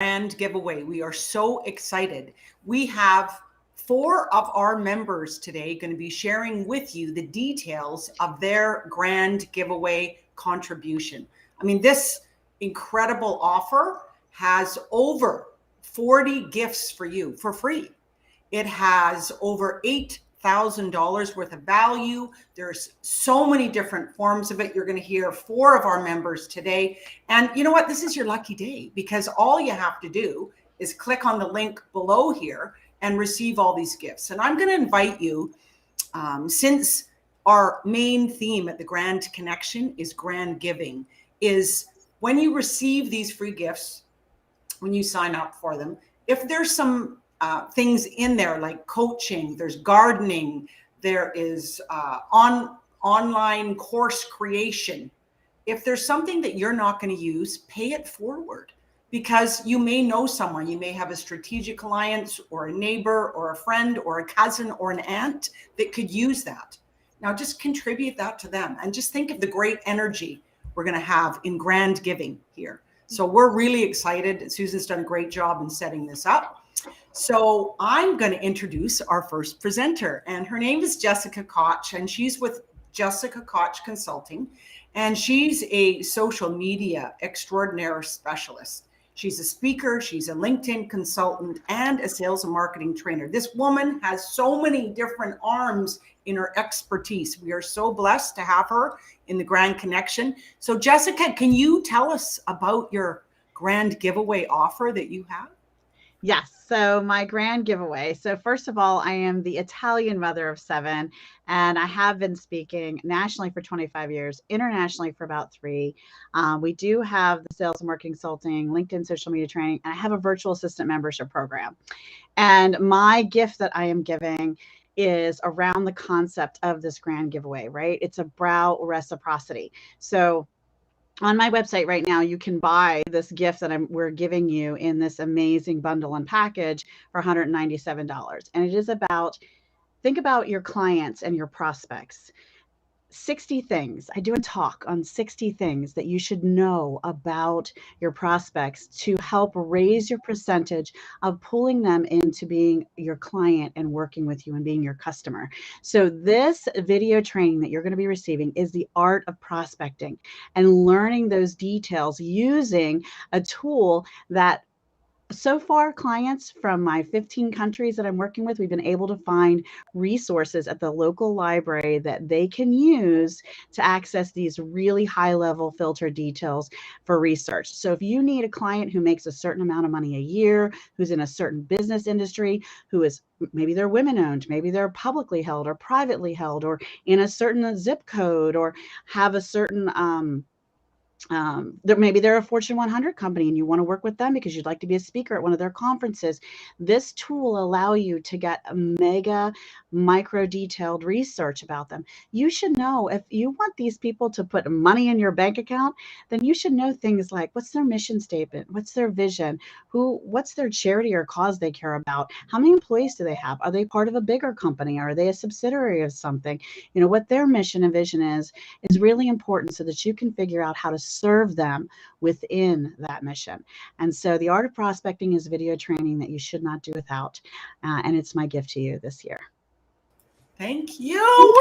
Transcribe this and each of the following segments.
grand giveaway. We are so excited. We have 4 of our members today going to be sharing with you the details of their grand giveaway contribution. I mean, this incredible offer has over 40 gifts for you for free. It has over $8,000 worth of value. There's so many different forms of it. You're going to hear 4 of our members today. And you know what? This is your lucky day, because all you have to do is click on the link below here and receive all these gifts. And I'm going to invite you, since our main theme at the Grand Connection is grand giving, is when you receive these free gifts, when you sign up for them, if there's some things in there like coaching, there's gardening, there is online course creation. If there's something that you're not going to use, pay it forward, because you may know someone. You may have a strategic alliance or a neighbor or a friend or a cousin or an aunt that could use that. Now just contribute that to them, and just think of the great energy we're going to have in grand giving here. So we're really excited. Susan's done a great job in setting this up. So I'm going to introduce our first presenter, and her name is Jessica Koch, and she's with Jessica Koch Consulting, and she's a social media extraordinaire specialist. She's a speaker, she's a LinkedIn consultant, and a sales and marketing trainer. This woman has so many different arms in her expertise. We are so blessed to have her in the Grand Connection. So Jessica, can you tell us about your grand giveaway offer that you have? Yes. So my grand giveaway. So first of all, I am the Italian mother of 7, and I have been speaking nationally for 25 years, internationally for about 3. We do have the sales and marketing consulting, LinkedIn social media training, and I have a virtual assistant membership program. And my gift that I am giving is around the concept of this grand giveaway, right? It's a brow reciprocity. So on my website right now, you can buy this gift that we're giving you in this amazing bundle and package for $197. And it is about, think about your clients and your prospects. 60 things. I do a talk on 60 things that you should know about your prospects to help raise your percentage of pulling them into being your client and working with you and being your customer. So this video training that you're going to be receiving is the art of prospecting and learning those details using a tool that so far, clients from my 15 countries that I'm working with, we've been able to find resources at the local library that they can use to access these really high-level filter details for research. So if you need a client who makes a certain amount of money a year, who's in a certain business industry, who is maybe they're women-owned, maybe they're publicly held or privately held, or in a certain zip code, or have a certain maybe they're a Fortune 100 company and you want to work with them because you'd like to be a speaker at one of their conferences. This tool will allow you to get a mega micro detailed research about them. You should know, if you want these people to put money in your bank account, then you should know things like, what's their mission statement? What's their vision? What's their charity or cause they care about? How many employees do they have? Are they part of a bigger company? Are they a subsidiary of something? You know, what their mission and vision is really important, so that you can figure out how to serve them within that mission. And so the art of prospecting is video training that you should not do without. And it's my gift to you this year. Thank you.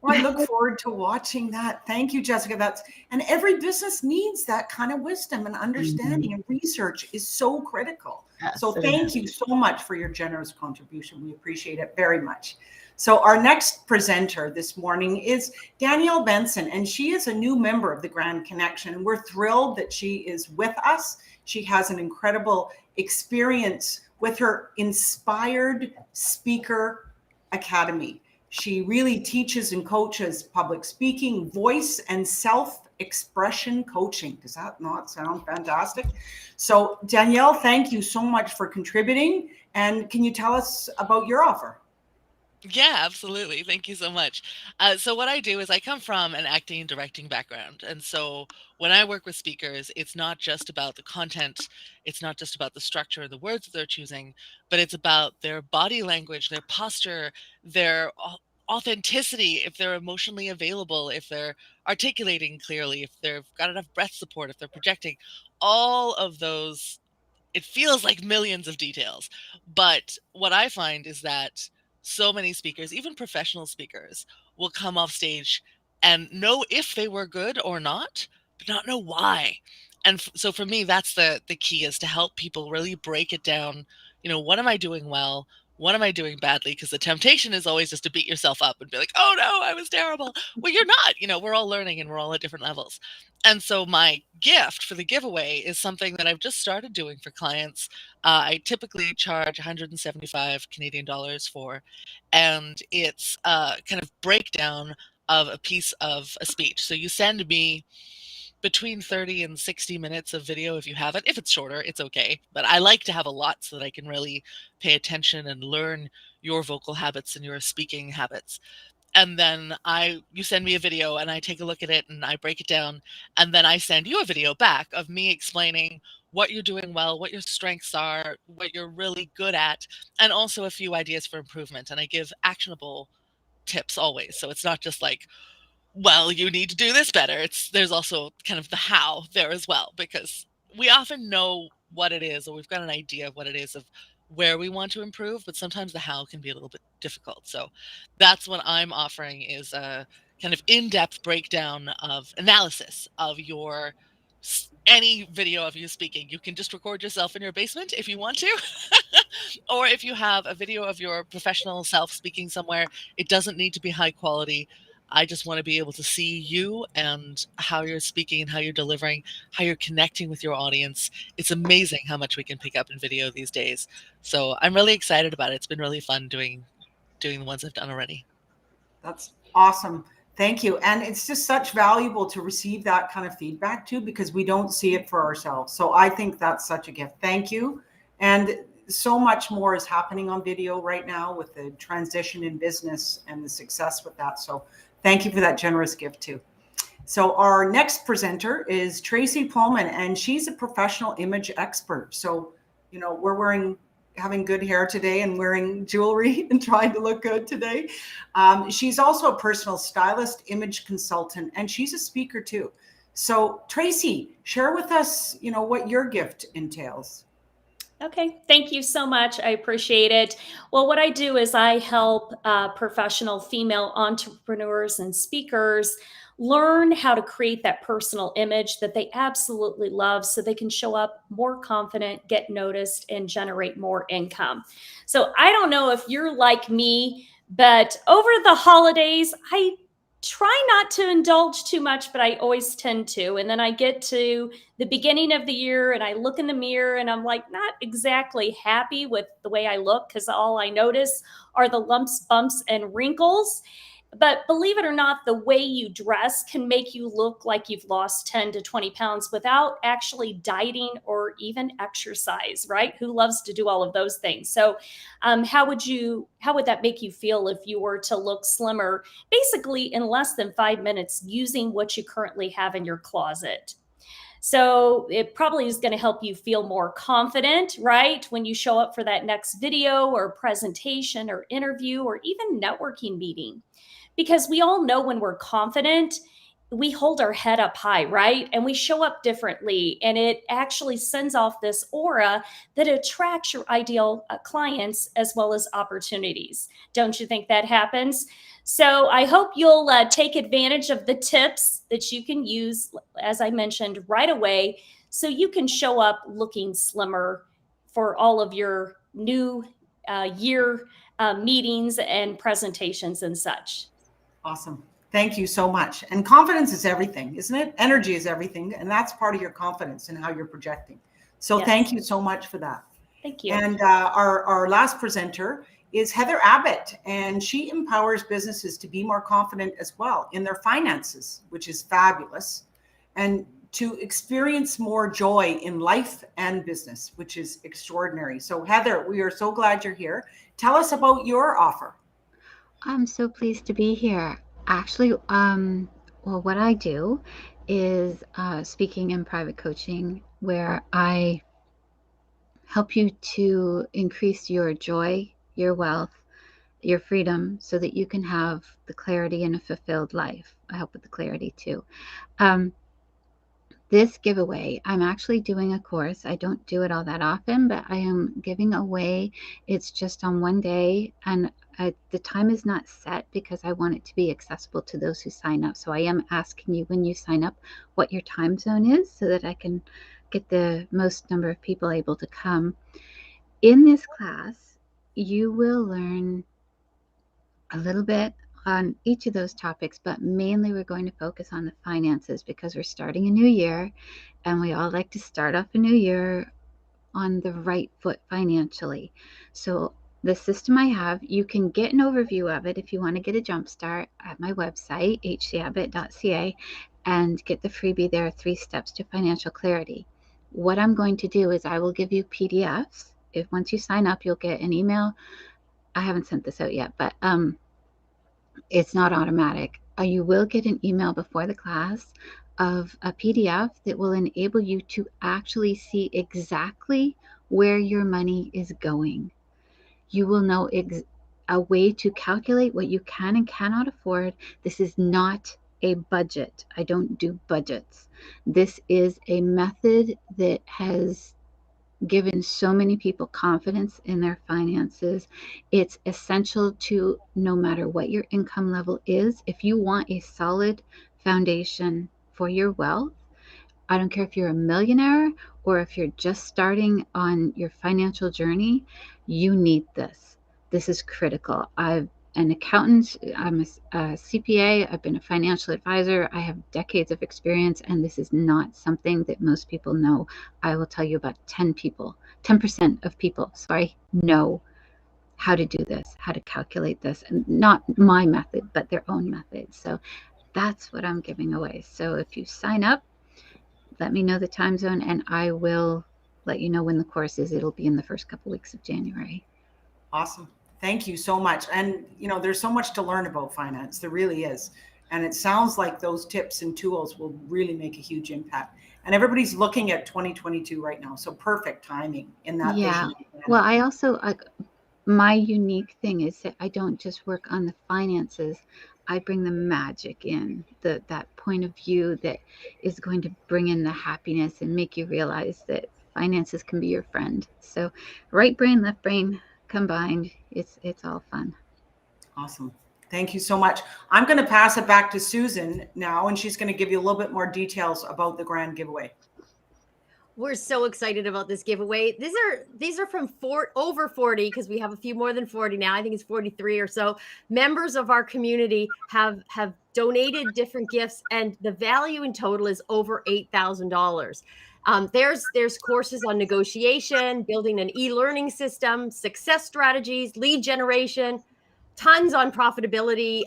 Well, I look forward to watching that. Thank you, Jessica. And every business needs that kind of wisdom and understanding, and research is so critical. Yes, so thank you so much for your generous contribution. We appreciate it very much. So our next presenter this morning is Danielle Benson, and she is a new member of the Grand Connection. And we're thrilled that she is with us. She has an incredible experience with her Inspired Speaker Academy. She really teaches and coaches public speaking, voice, and self-expression coaching. Does that not sound fantastic? So Danielle, thank you so much for contributing. And can you tell us about your offer? Yeah, absolutely. Thank you so much. So what I do is I come from an acting and directing background. And so when I work with speakers, it's not just about the content. It's not just about the structure, the words that they're choosing, but it's about their body language, their posture, their authenticity, if they're emotionally available, if they're articulating clearly, if they've got enough breath support, if they're projecting, all of those it feels like millions of details. But what I find is that so many speakers, even professional speakers, will come off stage and know if they were good or not, but not know why. And so for me, that's the key, is to help people really break it down. What am I doing well? What am I doing badly? Because the temptation is always just to beat yourself up and be like, oh no, I was terrible. Well, you're not. We're all learning and we're all at different levels. And so my gift for the giveaway is something that I've just started doing for clients. I typically charge 175 Canadian dollars for, and it's a kind of breakdown of a piece of a speech. So you send me between 30 and 60 minutes of video if you have it. If it's shorter, it's okay. But I like to have a lot so that I can really pay attention and learn your vocal habits and your speaking habits. And then you send me a video and I take a look at it and I break it down. And then I send you a video back of me explaining what you're doing well, what your strengths are, what you're really good at, and also a few ideas for improvement. And I give actionable tips always. So it's not just like, well, you need to do this better. There's also kind of the how there as well, because we often know what it is, or we've got an idea of what it is, of where we want to improve, but sometimes the how can be a little bit difficult. So that's what I'm offering, is a kind of in-depth breakdown of analysis of any video of you speaking. You can just record yourself in your basement if you want to. Or if you have a video of your professional self speaking somewhere, it doesn't need to be high quality. I just want to be able to see you and how you're speaking and how you're delivering, how you're connecting with your audience. It's amazing how much we can pick up in video these days. So I'm really excited about it. It's been really fun doing the ones I've done already. That's awesome. Thank you. And it's just such valuable to receive that kind of feedback too, because we don't see it for ourselves. So I think that's such a gift. Thank you. And so much more is happening on video right now with the transition in business and the success with that. So thank you for that generous gift too. So our next presenter is Tracy Pullman, and she's a professional image expert. So, we're having good hair today and wearing jewelry and trying to look good today. She's also a personal stylist, image consultant, and she's a speaker too. So Tracy, share with us, what your gift entails. Okay, thank you so much. I appreciate it. Well, what I do is I help professional female entrepreneurs and speakers learn how to create that personal image that they absolutely love so they can show up more confident, get noticed, and generate more income. So I don't know if you're like me, but over the holidays, I try not to indulge too much, but I always tend to. And then I get to the beginning of the year and I look in the mirror and I'm like, not exactly happy with the way I look, because all I notice are the lumps, bumps, and wrinkles. But believe it or not, the way you dress can make you look like you've lost 10 to 20 pounds without actually dieting or even exercise, right? Who loves to do all of those things? So how would that make you feel if you were to look slimmer, basically in less than 5 minutes using what you currently have in your closet? So it probably is going to help you feel more confident, right? When you show up for that next video or presentation or interview or even networking meeting. Because we all know when we're confident, we hold our head up high, right? And we show up differently. And it actually sends off this aura that attracts your ideal clients as well as opportunities. Don't you think that happens? So I hope you'll take advantage of the tips that you can use, as I mentioned, right away, so you can show up looking slimmer for all of your new year meetings and presentations and such. Awesome. Thank you so much. And confidence is everything, isn't it? Energy is everything. And that's part of your confidence and how you're projecting. So yes. Thank you so much for that. Thank you. And our last presenter is Heather Abbott, and she empowers businesses to be more confident as well in their finances, which is fabulous, and to experience more joy in life and business, which is extraordinary. So Heather, we are so glad you're here. Tell us about your offer. I'm so pleased to be here. Actually, what I do is speaking and private coaching, where I help you to increase your joy, your wealth, your freedom, so that you can have the clarity and a fulfilled life. I help with the clarity too. this giveaway, I'm actually doing a course. I don't do it all that often, but I am giving away. It's just on one day, and the time is not set because I want it to be accessible to those who sign up. So I am asking you when you sign up what your time zone is so that I can get the most number of people able to come. In this class, you will learn a little bit on each of those topics, but mainly we're going to focus on the finances because we're starting a new year and we all like to start off a new year on the right foot financially. So the system I have, you can get an overview of it if you want to get a jump start at my website, hcabbott.ca, and get the freebie there, 3 steps to financial clarity. What I'm going to do is I will give you PDFs. If once you sign up, you'll get an email. I haven't sent this out yet, but it's not automatic. You will get an email before the class of a PDF that will enable you to actually see exactly where your money is going. You will know a way to calculate what you can and cannot afford. This is not a budget. I don't do budgets. This is a method that has given so many people confidence in their finances. It's essential to, no matter what your income level is, if you want a solid foundation for your wealth, I don't care if you're a millionaire or if you're just starting on your financial journey, you need this. This is critical. I'm an accountant, I'm a CPA, I've been a financial advisor, I have decades of experience, and this is not something that most people know. I will tell you about 10% of people, know how to do this, how to calculate this, and not my method, but their own method. So that's what I'm giving away. So if you sign up, let me know the time zone and I will let you know when the course is. It'll be in the first couple weeks of January. Awesome. Thank you so much. And, there's so much to learn about finance. There really is. And it sounds like those tips and tools will really make a huge impact. And everybody's looking at 2022 right now. So perfect timing in that vision. Well, I also, my unique thing is that I don't just work on the finances. I bring the magic in, that point of view that is going to bring in the happiness and make you realize that finances can be your friend. So right brain, left brain combined, it's all fun. Awesome. Thank you so much. I'm going to pass it back to Susan now, and she's going to give you a little bit more details about the grand giveaway. We're so excited about this giveaway. These are from over 40, because we have a few more than 40 now. I think it's 43 or so. Members of our community have donated different gifts, and the value in total is over $8,000. There's courses on negotiation, building an e-learning system, success strategies, lead generation, tons on profitability,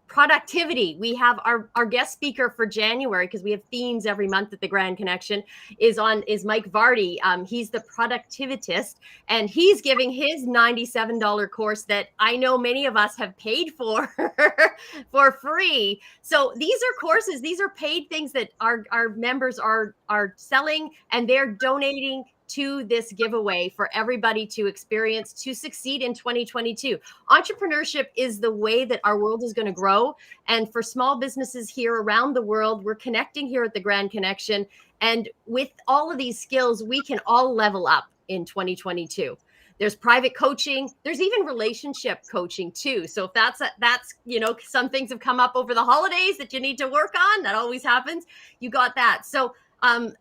productivity. We have our guest speaker for January, because we have themes every month at the Grand Connection, is Mike Vardy. He's the productivitist, and he's giving his $97 course that I know many of us have paid for for free. So these are courses, these are paid things that our members are selling, and they're donating to this giveaway for everybody to experience, to succeed in 2022. Entrepreneurship is the way that our world is going to grow. And for small businesses here around the world, we're connecting here at the Grand Connection. And with all of these skills, we can all level up in 2022. There's private coaching. There's even relationship coaching too. So if that's some things have come up over the holidays that you need to work on, that always happens. You got that. So I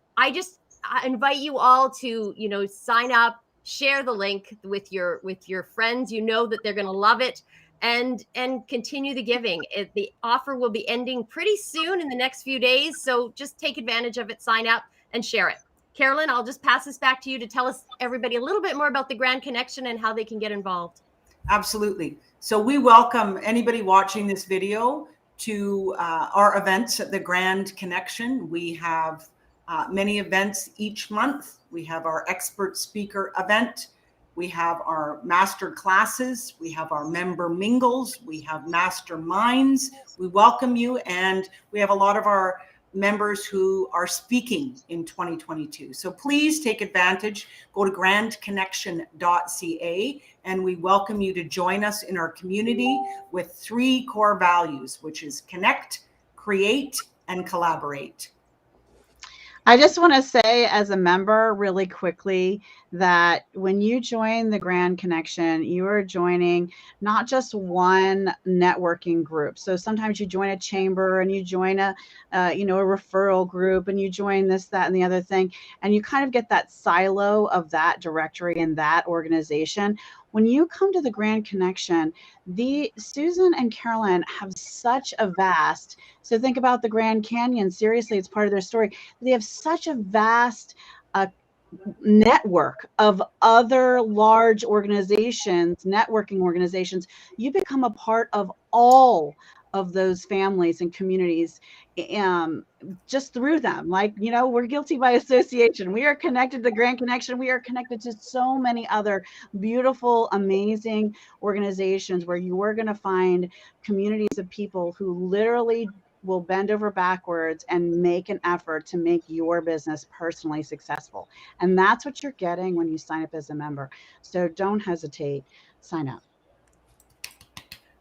invite you all to, sign up, share the link with your friends. That they're going to love it, and continue the giving. The offer will be ending pretty soon in the next few days. So just take advantage of it, sign up and share it. Carolyn, I'll just pass this back to you to tell everybody a little bit more about the Grand Connection and how they can get involved. Absolutely. So we welcome anybody watching this video to our events at the Grand Connection. We have many events each month. We have our expert speaker event. We have our master classes. We have our member mingles. We have masterminds. We welcome you. And we have a lot of our members who are speaking in 2022. So please take advantage. Go to grandconnection.ca, and we welcome you to join us in our community with 3 core values, which is connect, create, and collaborate. I just want to say as a member really quickly that when you join the Grand Connection, you are joining not just one networking group. So sometimes you join a chamber and you join a referral group and you join this, that, and the other thing. And you kind of get that silo of that directory and that organization. When you come to the Grand Connection, Susan and Carolyn have such a vast, so think about the Grand Canyon. Seriously, it's part of their story. They have such a vast network of other large organizations, networking organizations. You become a part of all of those families and communities just through them. Like, we're guilty by association. We are connected to the Grand Connection. We are connected to so many other beautiful, amazing organizations where you are going to find communities of people who literally will bend over backwards and make an effort to make your business personally successful. And that's what you're getting when you sign up as a member. So don't hesitate, sign up.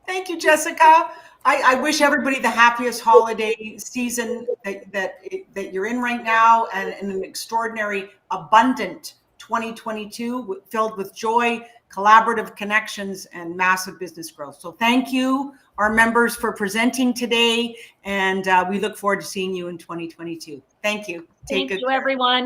Thank you, Jessica. I wish everybody the happiest holiday season that you're in right now, and an extraordinary, abundant 2022 filled with joy, collaborative connections, and massive business growth. So thank you, our members, for presenting today, and we look forward to seeing you in 2022. Thank you. Thank you, everyone.